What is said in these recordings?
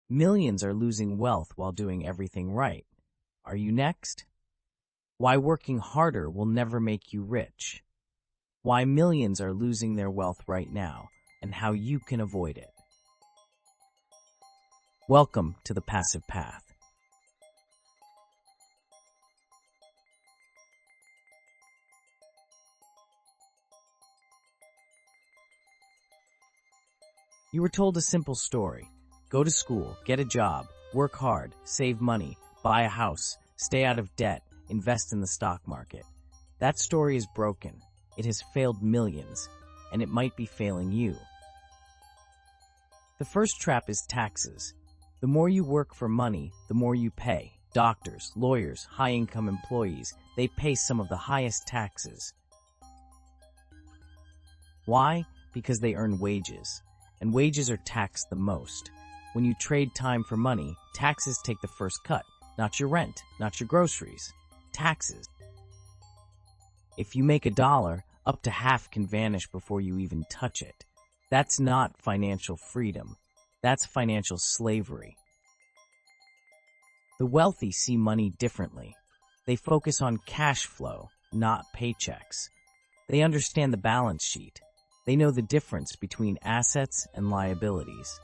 Millions are losing wealth while doing everything right. Are you next? Why working harder will never make you rich. Why millions are losing their wealth right now, and how you can avoid it. Welcome to the Passive Path. You were told a simple story. Go to school, get a job, work hard, save money, buy a house, stay out of debt, invest in the stock market. That story is broken. It has failed millions, and it might be failing you. The first trap is taxes. The more you work for money, the more you pay. Doctors, lawyers, high-income employees, they pay some of the highest taxes. Why? Because they earn wages, and wages are taxed the most. When you trade time for money, taxes take the first cut. Not your rent, not your groceries. Taxes. If you make $1, up to half can vanish before you even touch it. That's not financial freedom. That's financial slavery. The wealthy see money differently. They focus on cash flow, not paychecks. They understand the balance sheet. They know the difference between assets and liabilities.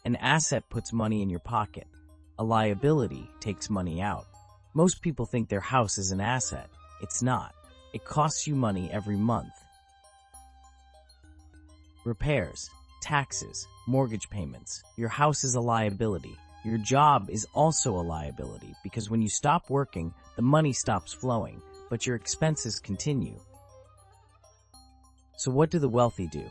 An asset puts money in your pocket. A liability takes money out. Most people think their house is an asset. It's not. It costs you money every month. Repairs, taxes, mortgage payments. Your house is a liability. Your job is also a liability because when you stop working, the money stops flowing, but your expenses continue. So what do the wealthy do?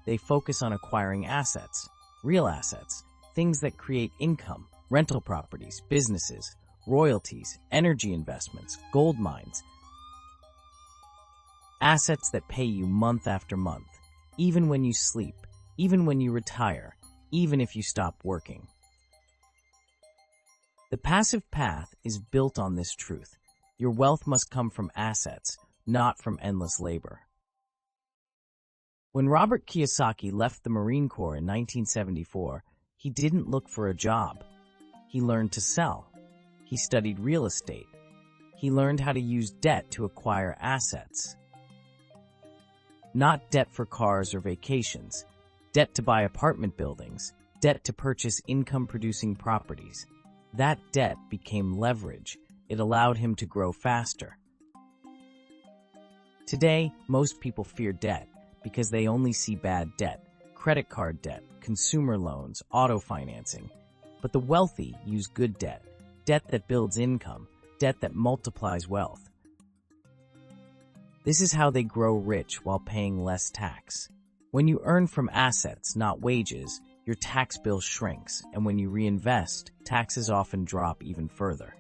They focus on acquiring assets, real assets, things that create income, rental properties, businesses, royalties, energy investments, gold mines. Assets that pay you month after month, even when you sleep, even when you retire, even if you stop working. The passive path is built on this truth. Your wealth must come from assets, not from endless labor. When Robert Kiyosaki left the Marine Corps in 1974, he didn't look for a job. He learned to sell. He studied real estate. He learned how to use debt to acquire assets. Not debt for cars or vacations, debt to buy apartment buildings, debt to purchase income-producing properties. That debt became leverage. It allowed him to grow faster. Today, most people fear debt because they only see bad debt, credit card debt, consumer loans, auto financing. But the wealthy use good debt, debt that builds income, debt that multiplies wealth. This is how they grow rich while paying less tax. When you earn from assets, not wages, your tax bill shrinks, and when you reinvest, taxes often drop even further.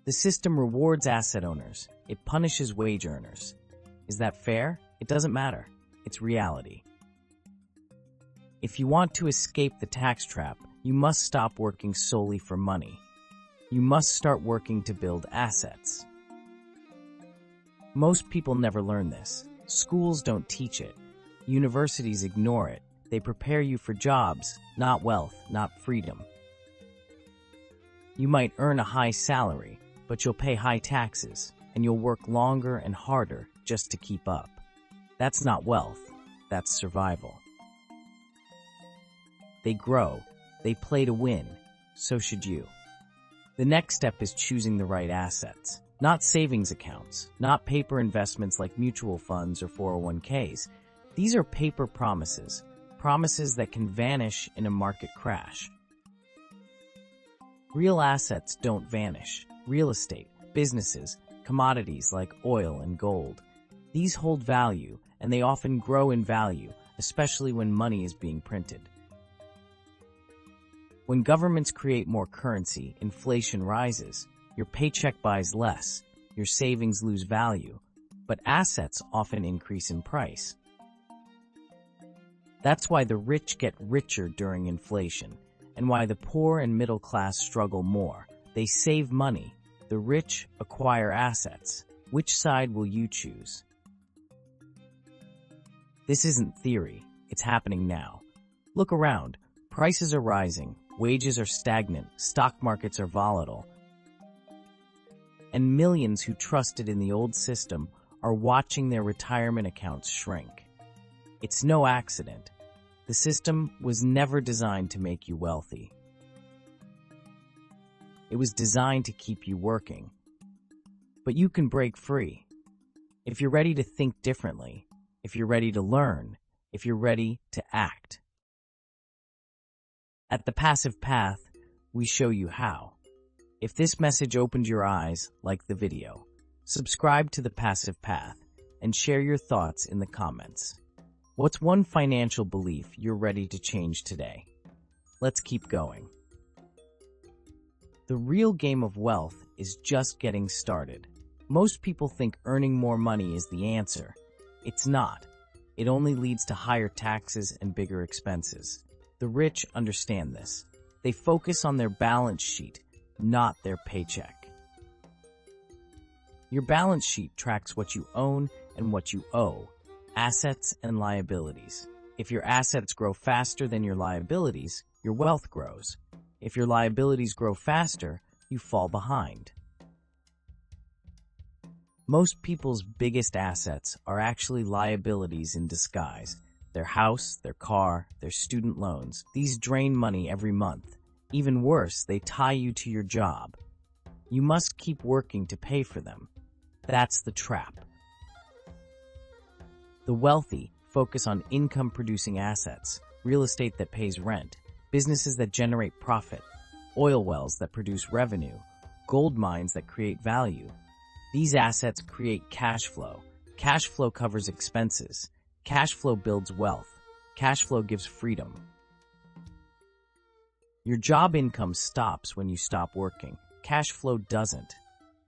The system rewards asset owners. It punishes wage earners. Is that fair? It doesn't matter. It's reality. If you want to escape the tax trap, you must stop working solely for money. You must start working to build assets. Most people never learn this. Schools don't teach it. Universities ignore it. They prepare you for jobs, not wealth, not freedom. You might earn a high salary, but you'll pay high taxes, and you'll work longer and harder just to keep up. That's not wealth. That's survival. They grow. They play to win. So should you. The next step is choosing the right assets. Not savings accounts, not paper investments like mutual funds or 401ks. These are paper promises, promises that can vanish in a market crash. Real assets don't vanish. Real estate, businesses, commodities like oil and gold. These hold value, and they often grow in value, especially when money is being printed. When governments create more currency, inflation rises. Your paycheck buys less, your savings lose value, but assets often increase in price. That's why the rich get richer during inflation, and why the poor and middle class struggle more. They save money. The rich acquire assets. Which side will you choose? This isn't theory. It's happening now. Look around. Prices are rising, wages are stagnant, stock markets are volatile, and millions who trusted in the old system are watching their retirement accounts shrink. It's no accident. The system was never designed to make you wealthy. It was designed to keep you working. But you can break free. If you're ready to think differently, if you're ready to learn, if you're ready to act. At The Passive Path, we show you how. If this message opened your eyes, like the video. Subscribe to The Passive Path and share your thoughts in the comments. What's one financial belief you're ready to change today? Let's keep going. The real game of wealth is just getting started. Most people think earning more money is the answer. It's not. It only leads to higher taxes and bigger expenses. The rich understand this. They focus on their balance sheet, not their paycheck. Your balance sheet tracks what you own and what you owe, assets and liabilities. If your assets grow faster than your liabilities, your wealth grows. If your liabilities grow faster, you fall behind. Most people's biggest assets are actually liabilities in disguise. Their house, their car, their student loans. These drain money every month. Even worse, they tie you to your job. You must keep working to pay for them. That's the trap. The wealthy focus on income-producing assets, real estate that pays rent, businesses that generate profit, oil wells that produce revenue, gold mines that create value. These assets create cash flow. Cash flow covers expenses. Cash flow builds wealth. Cash flow gives freedom. Your job income stops when you stop working. Cash flow doesn't.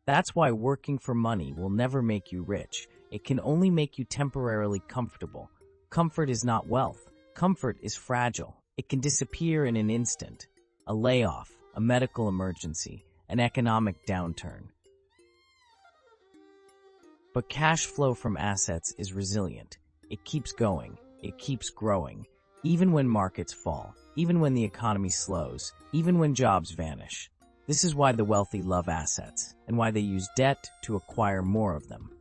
That's why working for money will never make you rich. It can only make you temporarily comfortable. Comfort is not wealth. Comfort is fragile. It can disappear in an instant. A layoff, a medical emergency, an economic downturn. But cash flow from assets is resilient. It keeps going. It keeps growing. Even when markets fall, even when the economy slows, even when jobs vanish. This is why the wealthy love assets, and why they use debt to acquire more of them.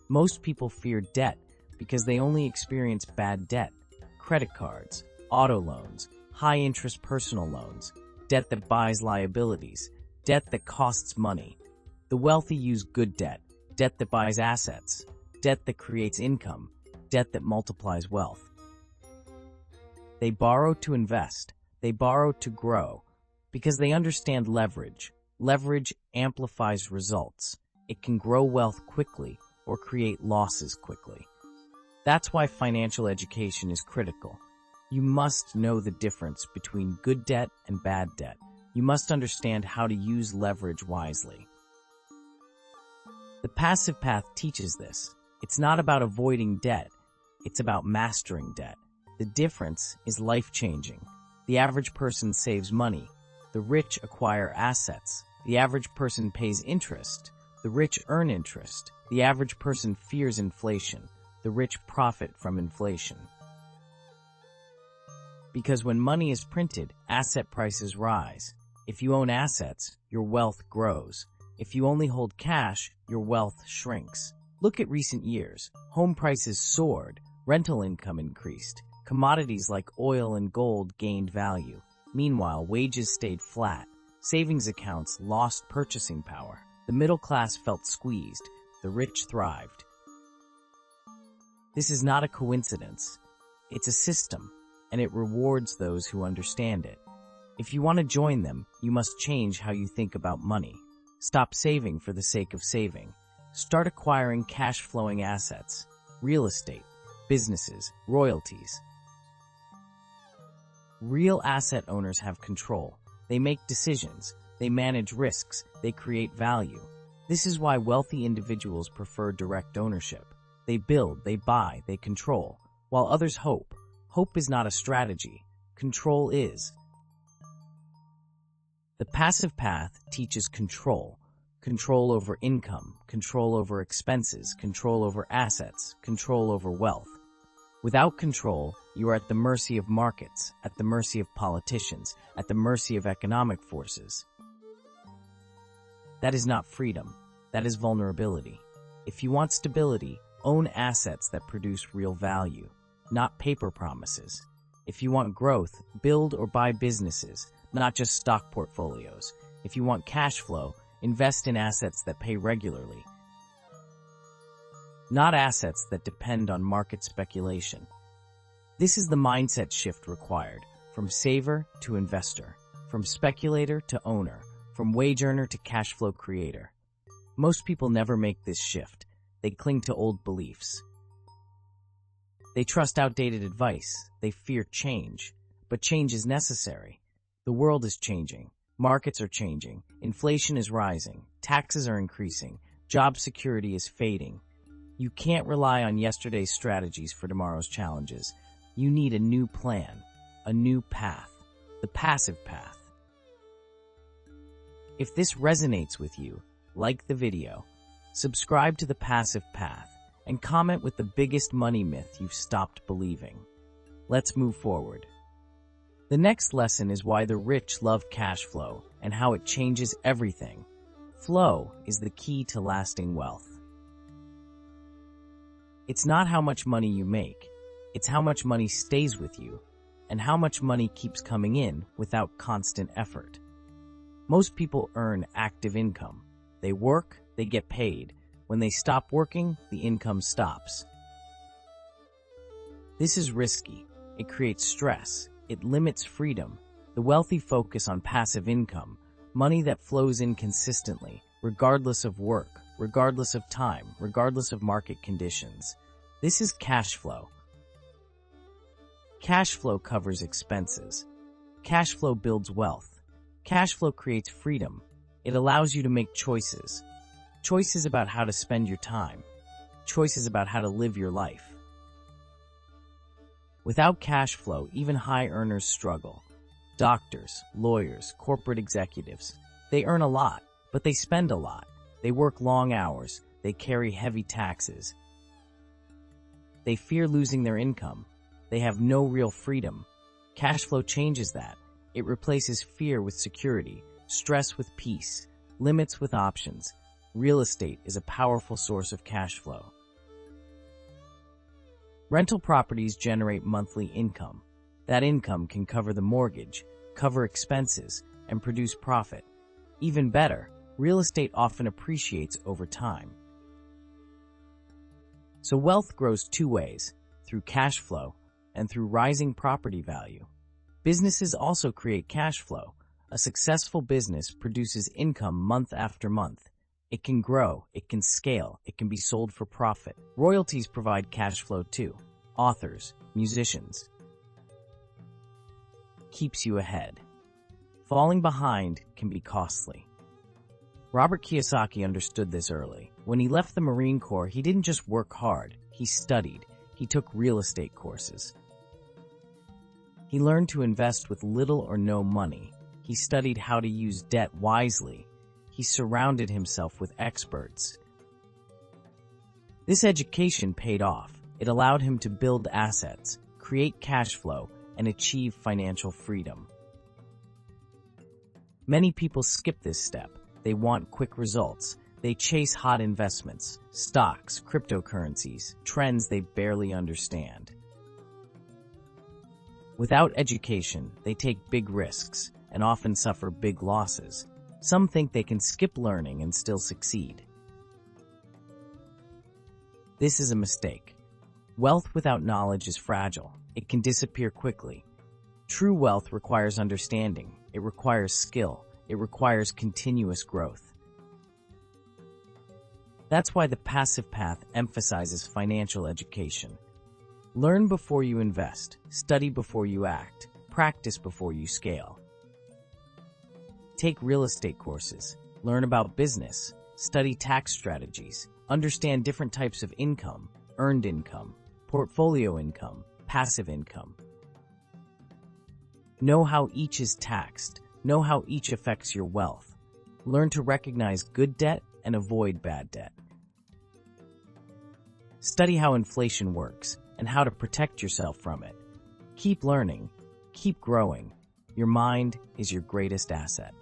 Most people fear debt because they only experience bad debt. Credit cards, auto loans, high-interest personal loans, debt that buys liabilities, debt that costs money. The wealthy use good debt, debt that buys assets, debt that creates income, debt that multiplies wealth. They borrow to invest. They borrow to grow because they understand leverage. Leverage amplifies results. It can grow wealth quickly or create losses quickly. That's why financial education is critical. You must know the difference between good debt and bad debt. You must understand how to use leverage wisely. The Passive Path teaches this. It's not about avoiding debt. It's about mastering debt. The difference is life-changing. The average person saves money. The rich acquire assets. The average person pays interest. The rich earn interest. The average person fears inflation. The rich profit from inflation. Because when money is printed, asset prices rise. If you own assets, your wealth grows. If you only hold cash, your wealth shrinks. Look at recent years. Home prices soared. Rental income increased. Commodities like oil and gold gained value. Meanwhile, wages stayed flat. Savings accounts lost purchasing power. The middle class felt squeezed. The rich thrived. This is not a coincidence. It's a system, and it rewards those who understand it. If you want to join them, you must change how you think about money. Stop saving for the sake of saving. Start acquiring cash-flowing assets, real estate, businesses, royalties. Real asset owners have control. They make decisions. They manage risks. They create value. This is why wealthy individuals prefer direct ownership. They build, they buy, they control, while others hope. Hope is not a strategy. Control is. The Passive Path teaches control. Control over income, control over expenses, control over assets, control over wealth. Without control, you are at the mercy of markets, at the mercy of politicians, at the mercy of economic forces. That is not freedom. That is vulnerability. If you want stability, own assets that produce real value, not paper promises. If you want growth, build or buy businesses, not just stock portfolios. If you want cash flow, invest in assets that pay regularly, not assets that depend on market speculation. This is the mindset shift required, from saver to investor, from speculator to owner, from wage earner to cash flow creator. Most people never make this shift. They cling to old beliefs. They trust outdated advice. They fear change. But change is necessary. The world is changing. Markets are changing. Inflation is rising. Taxes are increasing. Job security is fading. You can't rely on yesterday's strategies for tomorrow's challenges. You need a new plan, a new path, the passive path. If this resonates with you, like the video, subscribe to the passive path, and comment with the biggest money myth you've stopped believing. Let's move forward. The next lesson is why the rich love cash flow and how it changes everything. Flow is the key to lasting wealth. It's not how much money you make, it's how much money stays with you, and how much money keeps coming in without constant effort. Most people earn active income. They work, they get paid. When they stop working, the income stops. This is risky. It creates stress. It limits freedom. The wealthy focus on passive income, money that flows in consistently, regardless of work, regardless of time, regardless of market conditions. This is cash flow. Cash flow covers expenses. Cash flow builds wealth. Cash flow creates freedom. It allows you to make choices. Choices about how to spend your time. Choices about how to live your life. Without cash flow, even high earners struggle. Doctors, lawyers, corporate executives, they earn a lot, but they spend a lot. They work long hours. They carry heavy taxes. They fear losing their income. They have no real freedom. Cash flow changes that. It replaces fear with security, stress with peace, limits with options. Real estate is a powerful source of cash flow. Rental properties generate monthly income. That income can cover the mortgage, cover expenses, and produce profit. Even better, real estate often appreciates over time. So wealth grows two ways, through cash flow and through rising property value. Businesses also create cash flow. A successful business produces income month after month. It can grow, it can scale, it can be sold for profit. Royalties provide cash flow too. Authors, musicians. Keeps you ahead. Falling behind can be costly. Robert Kiyosaki understood this early. When he left the Marine Corps, he didn't just work hard, he studied. He took real estate courses. He learned to invest with little or no money. He studied how to use debt wisely. He surrounded himself with experts. This education paid off. It allowed him to build assets, create cash flow, and achieve financial freedom. Many people skip this step. They want quick results. They chase hot investments, stocks, cryptocurrencies, trends they barely understand. Without education, they take big risks and often suffer big losses. Some think they can skip learning and still succeed. This is a mistake. Wealth without knowledge is fragile. It can disappear quickly. True wealth requires understanding. It requires skill. It requires continuous growth. That's why the passive path emphasizes financial education. Learn before you invest, study before you act, practice before you scale. Take real estate courses, learn about business, study tax strategies, understand different types of income, earned income, portfolio income, passive income. Know how each is taxed, know how each affects your wealth. Learn to recognize good debt and avoid bad debt. Study how inflation works. and how to protect yourself from it. Keep learning. Keep growing. Your mind is your greatest asset.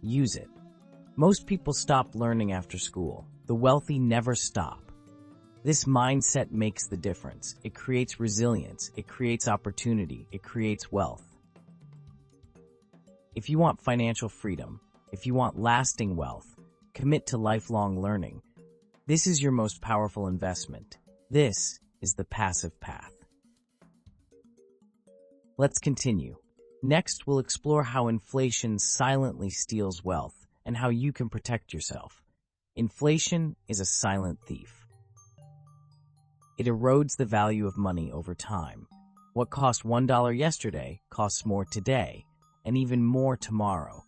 Use it. Most people stop learning after school. The wealthy never stop. This mindset makes the difference. It creates resilience. It creates opportunity. It creates wealth. If you want financial freedom, if you want lasting wealth, commit to lifelong learning. This is your most powerful investment. This is the passive path. Let's continue. Next, we'll explore how inflation silently steals wealth and how you can protect yourself. Inflation is a silent thief. It erodes the value of money over time. What cost $1 yesterday costs more today, and even more tomorrow.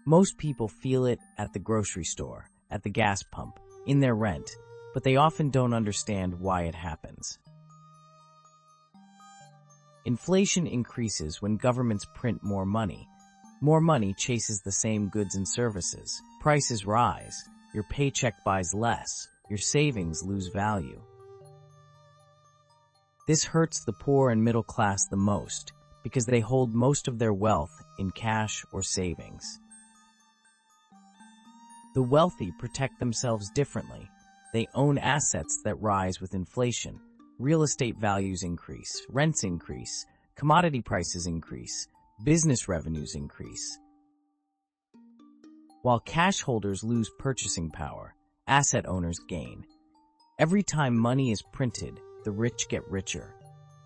Most people feel it at the grocery store, at the gas pump, in their rent, but they often don't understand why it happens. Inflation increases when governments print more money. More money chases the same goods and services. Prices rise. Your paycheck buys less. Your savings lose value. This hurts the poor and middle class the most because they hold most of their wealth in cash or savings. The wealthy protect themselves differently. They own assets that rise with inflation. Real estate values increase, rents increase, commodity prices increase, business revenues increase. While cash holders lose purchasing power, asset owners gain. Every time money is printed, the rich get richer.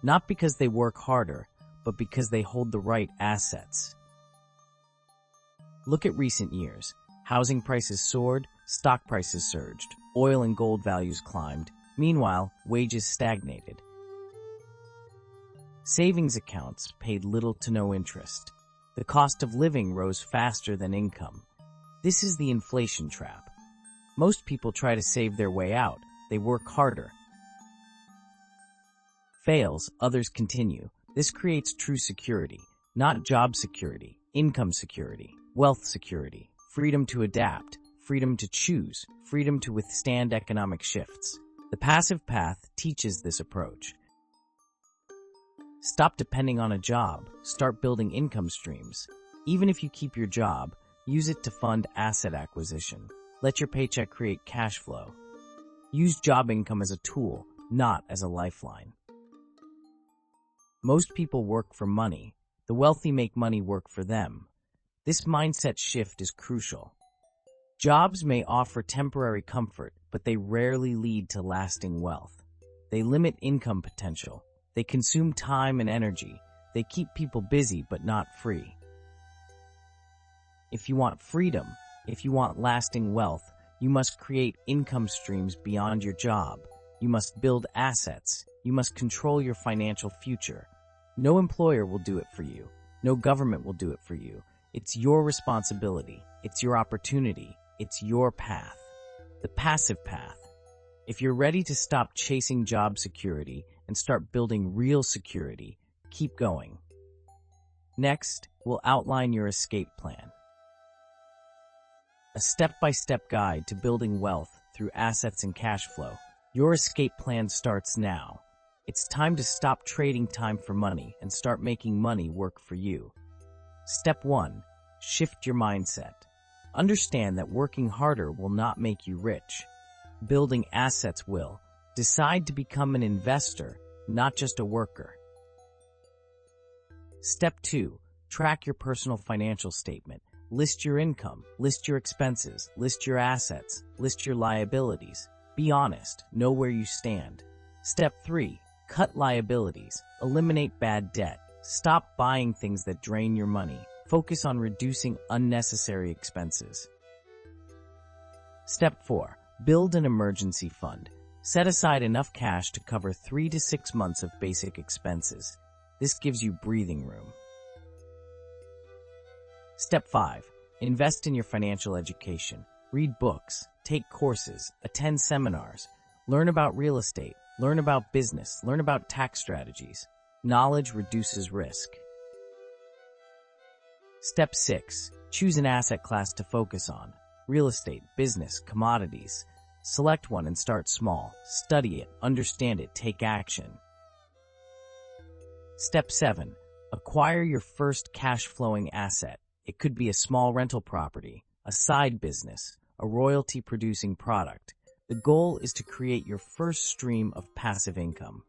Not because they work harder, but because they hold the right assets. Look at recent years. Housing prices soared, stock prices surged, oil and gold values climbed. Meanwhile, wages stagnated. Savings accounts paid little to no interest. The cost of living rose faster than income. This is the inflation trap. Most people try to save their way out. They work harder. Fails, others continue. This creates true security, not job security, income security, wealth security, freedom to adapt, freedom to choose, freedom to withstand economic shifts. The passive path teaches this approach. Stop depending on a job. Start building income streams. Even if you keep your job, use it to fund asset acquisition. Let your paycheck create cash flow. Use job income as a tool, not as a lifeline. Most people work for money. The wealthy make money work for them. This mindset shift is crucial. Jobs may offer temporary comfort, but they rarely lead to lasting wealth. They limit income potential. They consume time and energy. They keep people busy but not free. If you want freedom, if you want lasting wealth, you must create income streams beyond your job. You must build assets. You must control your financial future. No employer will do it for you. No government will do it for you. It's your responsibility. It's your opportunity. It's your path. The passive path. If you're ready to stop chasing job security and start building real security, keep going. Next, we'll outline your escape plan. A step-by-step guide to building wealth through assets and cash flow. Your escape plan starts now. It's time to stop trading time for money and start making money work for you. Step 1. Shift your mindset. Understand that working harder will not make you rich. Building assets will. Decide to become an investor, not just a worker. Step 2. Track your personal financial statement. List your income, list your expenses, list your assets, list your liabilities. Be honest, know where you stand. Step 3. Cut liabilities. Eliminate bad debt. Stop buying things that drain your money. Focus on reducing unnecessary expenses. Step 4. Build an emergency fund. Set aside enough cash to cover 3 to 6 months of basic expenses. This gives you breathing room. Step 5. Invest in your financial education. Read books, take courses, attend seminars, learn about real estate, learn about business, learn about tax strategies. Knowledge reduces risk. Step 6. Choose an asset class to focus on. Real estate, business, commodities. Select one and start small. Study it, understand it, take action. Step 7. Acquire your first cash-flowing asset. It could be a small rental property, a side business, a royalty-producing product. The goal is to create your first stream of passive income.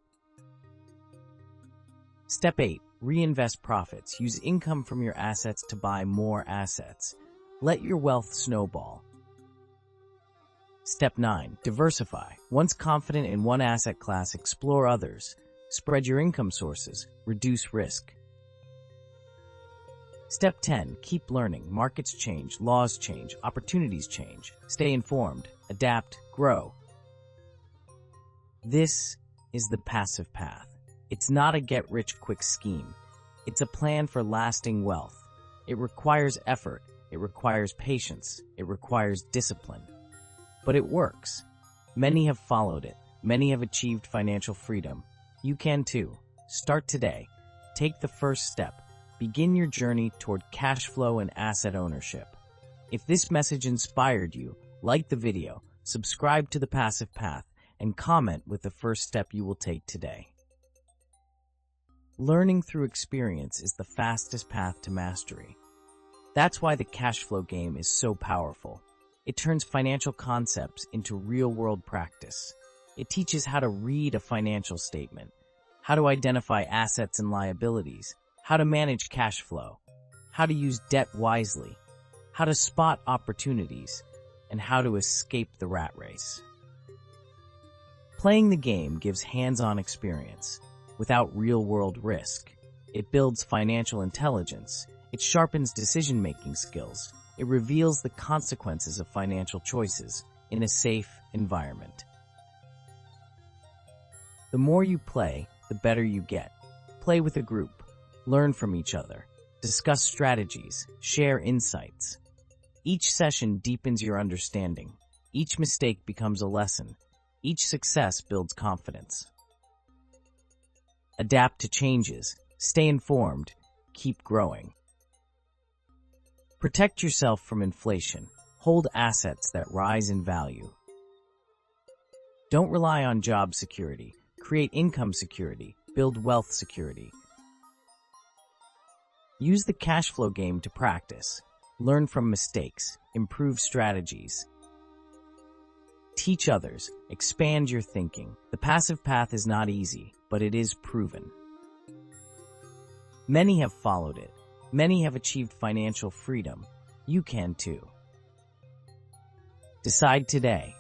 Step 8. Reinvest profits. Use income from your assets to buy more assets. Let your wealth snowball. Step 9. Diversify. Once confident in one asset class, explore others. Spread your income sources. Reduce risk. Step 10. Keep learning. Markets change, laws change, opportunities change. Stay informed, adapt, grow. This is the passive path. It's not a get-rich-quick scheme. It's a plan for lasting wealth. It requires effort. It requires patience. It requires discipline. But it works. Many have followed it. Many have achieved financial freedom. You can too. Start today. Take the first step. Begin your journey toward cash flow and asset ownership. If this message inspired you, like the video, subscribe to The Passive Path, and comment with the first step you will take today. Learning through experience is the fastest path to mastery. That's why the cash flow game is so powerful. It turns financial concepts into real-world practice. It teaches how to read a financial statement, how to identify assets and liabilities, how to manage cash flow, how to use debt wisely, how to spot opportunities, and how to escape the rat race. Playing the game gives hands-on experience without real-world risk. It builds financial intelligence. It sharpens decision-making skills. It reveals the consequences of financial choices in a safe environment. The more you play, the better you get. Play with a group. Learn from each other. Discuss strategies. Share insights. Each session deepens your understanding. Each mistake becomes a lesson. Each success builds confidence. Adapt to changes. Stay informed. Keep growing. Protect yourself from inflation. Hold assets that rise in value. Don't rely on job security. Create income security. Build wealth security. Use the cash flow game to practice. Learn from mistakes. Improve strategies. Teach others. Expand your thinking. The passive path is not easy, but it is proven. Many have followed it. Many have achieved financial freedom. You can too. Decide today.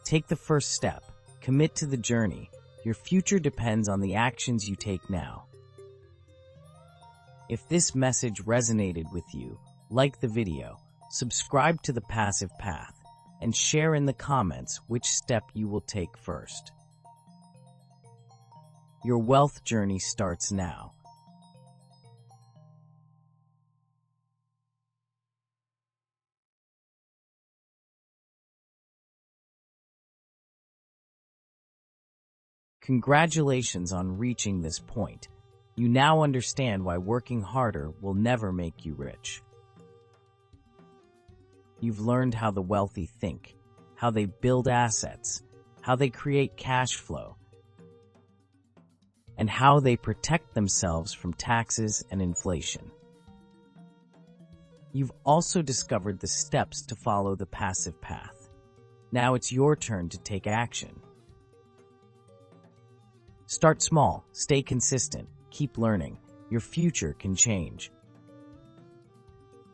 Take the first step. Commit to the journey. Your future depends on the actions you take now. If this message resonated with you, like the video, subscribe to The Passive Path, and share in the comments which step you will take first. Your wealth journey starts now. Congratulations on reaching this point. You now understand why working harder will never make you rich. You've learned how the wealthy think, how they build assets, how they create cash flow, and how they protect themselves from taxes and inflation. You've also discovered the steps to follow the passive path. Now it's your turn to take action. Start small, stay consistent, keep learning. Your future can change.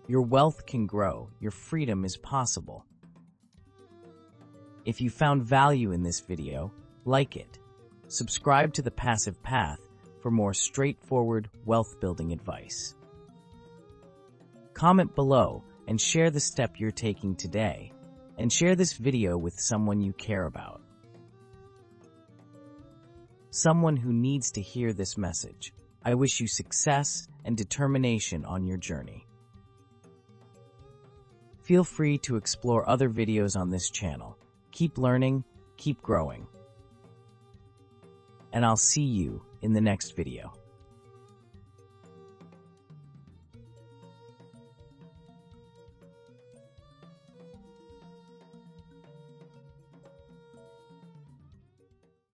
Your wealth can grow, your freedom is possible. If you found value in this video, like it. Subscribe to The Passive Path for more straightforward wealth-building advice. Comment below and share the step you're taking today, and share this video with someone you care about. Someone who needs to hear this message. I wish you success and determination on your journey. Feel free to explore other videos on this channel. Keep learning, keep growing. And I'll see you in the next video.